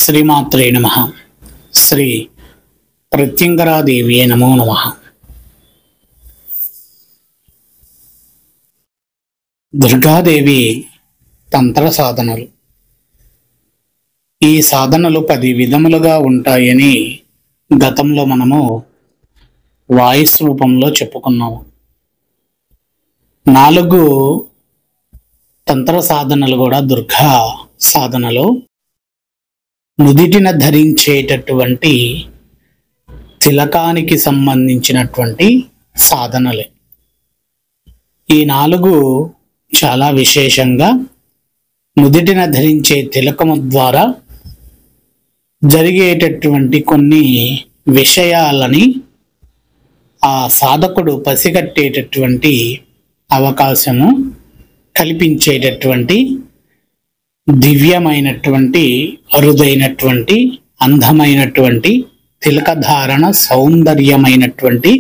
శ్రీమాత్రే నమః. శ్రీ ప్రత్యంగరాదేవి నమో నమః. దుర్గాదేవి తంత్ర సాధనలు. ఈ సాధనలు 10 విధములుగా ఉంటాయని గతంలో మనము వాయిస్ రూపంలో చెప్పుకున్నాము. 4 తంత్ర సాధనలు కూడా దుర్గా సాధనలు. నుదిటిన ధరించేటటువంటి తిలకానికి సంబంధించినటువంటి సాధనలే. ఈ 4 చాలా విశేషంగా నుదిటిన ధరించే తిలకము ద్వారా జరిగేటటువంటి కొన్ని విషయాలని ఆ సాధకుడు పసిగట్టేటటువంటి అవకాశము కల్పించేటటువంటి దివ్యమైనటువంటి అరుదైనటువంటి అందమైనటువంటి తిలకధారణ సౌందర్యమైనటువంటి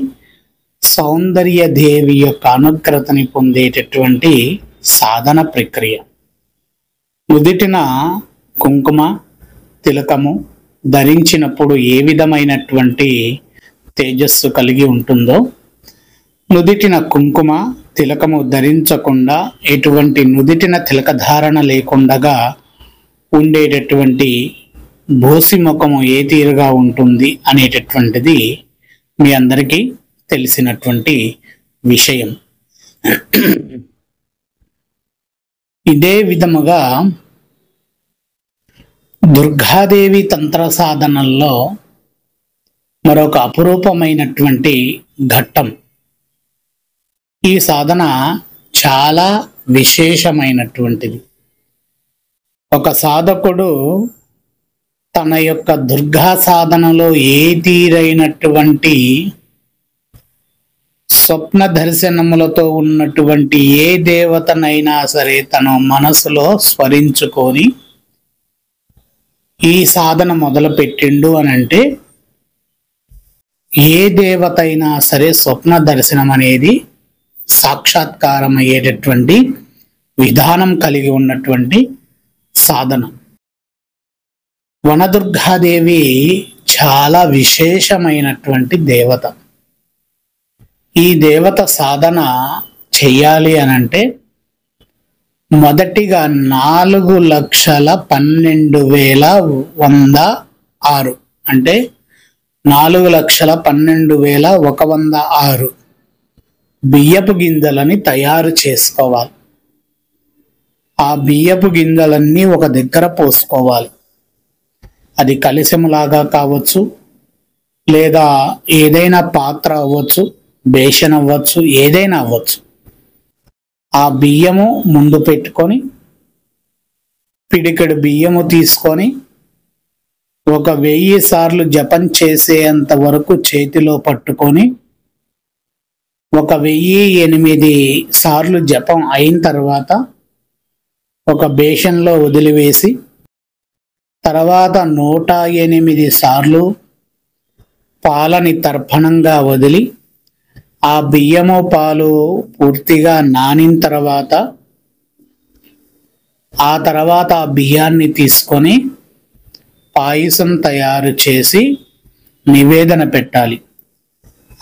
సౌందర్యదేవి యొక్క అనుగ్రతని పొందేటటువంటి సాధన ప్రక్రియ. నుదిటిన కుంకుమ తిలకము ధరించినప్పుడు ఏ విధమైనటువంటి తేజస్సు కలిగి ఉంటుందో, నుదిటిన కుంకుమ తిలకము ధరించకుండా ఎటువంటి నుదిటిన తిలకధారణ లేకుండా ఉండేటటువంటి బోసి ముఖము ఏ తీరుగా ఉంటుంది అనేటటువంటిది మీ అందరికీ తెలిసినటువంటి విషయం. ఇదే విధముగా దుర్గాదేవి తంత్ర సాధనల్లో మరొక అపురూపమైనటువంటి ఘట్టం. ఈ సాధన చాలా విశేషమైనటువంటిది. ఒక సాధకుడు తన యొక్క దుర్గా సాధనలో ఏ తీరైనటువంటి స్వప్న దర్శనములతో ఉన్నటువంటి ఏ దేవతనైనా సరే తన మనసులో స్మరించుకొని ఈ సాధన మొదలు పెట్టిండు అని అంటే, ఏ దేవత అయినా సరే స్వప్న దర్శనం అనేది సాక్షాత్కారం అయ్యేటటువంటి విధానం కలిగి ఉన్నటువంటి సాధన. వనదుర్గాదేవి చాలా విశేషమైనటువంటి దేవత. ఈ దేవత సాధన చెయ్యాలి అనంటే మొదటిగా 4,12,106 అంటే 4,12,106 బియ్యపు గింజలని తయారు చేసుకోవాలి. ఆ బియ్యపు గింజలన్నీ ఒక దగ్గర పోసుకోవాలి. అది కలశములాగా కావచ్చు, లేదా ఏదైనా పాత్ర అవ్వచ్చు, బేషన్ అవ్వచ్చు, ఏదైనా అవ్వచ్చు. ఆ బియ్యము ముందు పెట్టుకొని పిడికెడు బియ్యము తీసుకొని 1000 సార్లు జపం చేసేంత వరకు చేతిలో పట్టుకొని 1008 సార్లు జపం అయిన తర్వాత ఒక బేషన్లో వదిలివేసి, తర్వాత 108 సార్లు పాలని తర్పణంగా వదిలి, ఆ బియ్యము పాలు పూర్తిగా నానిన తర్వాత ఆ బియ్యాన్ని తీసుకొని పాయసం తయారు చేసి నివేదన పెట్టాలి.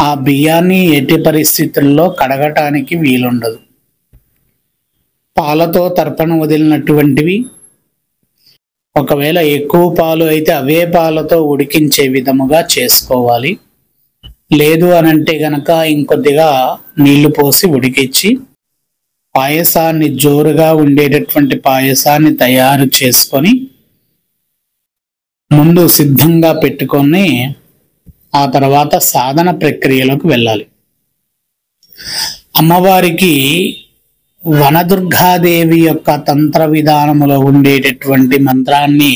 ఆ బియ్యాన్ని ఎట్టి పరిస్థితుల్లో కడగటానికి వీలుండదు. పాలతో తర్పణ వదిలినటువంటివి, ఒకవేళ ఎక్కువ పాలు అయితే అవే పాలతో ఉడికించే విధముగా చేసుకోవాలి. లేదు అనంటే గనక ఇంకొద్దిగా నీళ్లు పోసి ఉడికించి పాయసాన్ని, జోరుగా ఉండేటటువంటి పాయసాన్ని తయారు చేసుకొని ముందు సిద్ధంగా పెట్టుకొని ఆ తర్వాత సాధన ప్రక్రియలోకి వెళ్ళాలి. అమ్మవారికి వనదుర్గాదేవి యొక్క తంత్ర విధానములో ఉండేటటువంటి మంత్రాన్ని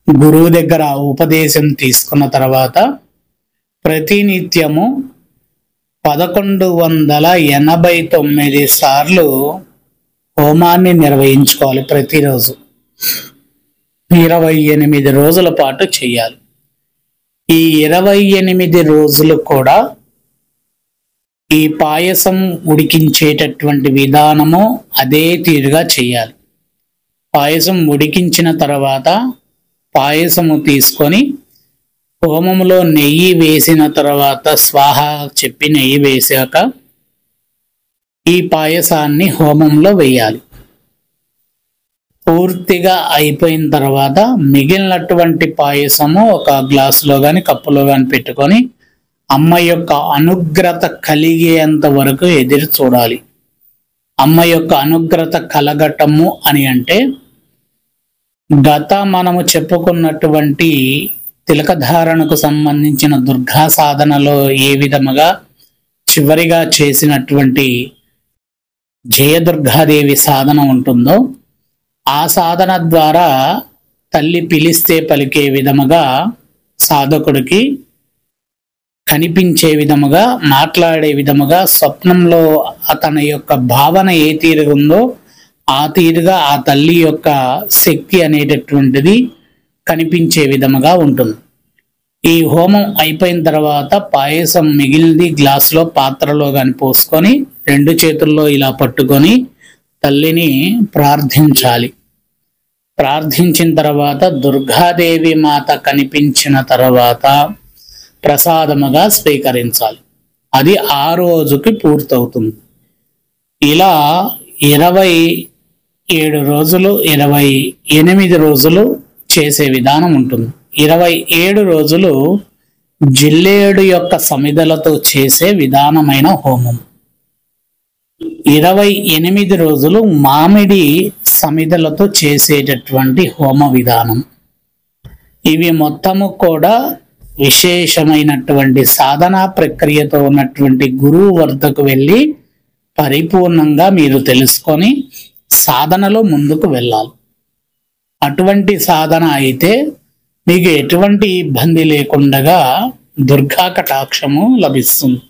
గురువు దగ్గర ఉపదేశం తీసుకున్న తర్వాత ప్రతినిత్యము 1189 సార్లు హోమాన్ని నిర్వహించుకోవాలి. ప్రతిరోజు 28 రోజుల పాటు చేయాలి. ఈ 28 రోజులు కూడా ఈ పాయసం ఉడికించేటటువంటి విధానము అదే తీరుగా చేయాలి. పాయసం ఉడికించిన తర్వాత పాయసము తీసుకొని హోమంలో నెయ్యి వేసిన తర్వాత స్వాహ చెప్పి నెయ్యి వేసాక ఈ పాయసాన్ని హోమంలో వేయాలి. పూర్తిగా అయిపోయిన తర్వాత మిగిలినటువంటి పాయసము ఒక గ్లాసులో కానీ కప్పులో కానీ పెట్టుకొని అమ్మ యొక్క అనుగ్రత కలిగేంత వరకు ఎదురు చూడాలి. అమ్మ యొక్క అనుగ్రత కలగటము అని అంటే మనము చెప్పుకున్నటువంటి తిలకధారణకు సంబంధించిన దుర్గా సాధనలో ఏ విధముగా చివరిగా చేసినటువంటి జయదుర్గాదేవి సాధన ఉంటుందో ఆ సాధన ద్వారా తల్లి పిలిస్తే పలికే విధముగా సాధకుడికి కనిపించే విధముగా మాట్లాడే విధముగా స్వప్నంలో అతని యొక్క భావన ఏ తీరుగా ఉందో ఆ తీరుగా ఆ తల్లి యొక్క శక్తి అనేటటువంటిది కనిపించే విధముగా ఉంటుంది. ఈ హోమం అయిపోయిన తర్వాత పాయసం మిగిలింది గ్లాసులో పాత్రలో కానీ పోసుకొని 2 చేతుల్లో ఇలా పట్టుకొని తల్లిని ప్రార్థించాలి. ప్రార్థించిన తర్వాత దుర్గాదేవి మాత కనిపించిన తర్వాత ప్రసాదముగా స్వీకరించాలి. అది ఆ రోజుకి పూర్తవుతుంది. ఇలా 27 రోజులు 28 రోజులు చేసే విధానం ఉంటుంది. 27 రోజులు జిల్లేడు యొక్క సమిధలతో చేసే విధానమైన హోమం, 28 రోజులు మామిడి సమిధలతో చేసేటటువంటి హోమ విధానం. ఇవి మొత్తము కూడా విశేషమైనటువంటి సాధనా ప్రక్రియతో ఉన్నటువంటి గురువు వద్దకు వెళ్ళి పరిపూర్ణంగా మీరు తెలుసుకొని సాధనలో ముందుకు వెళ్ళాలి. అటువంటి సాధన అయితే మీకు ఎటువంటి ఇబ్బంది లేకుండా దుర్గా కటాక్షము లభిస్తుంది.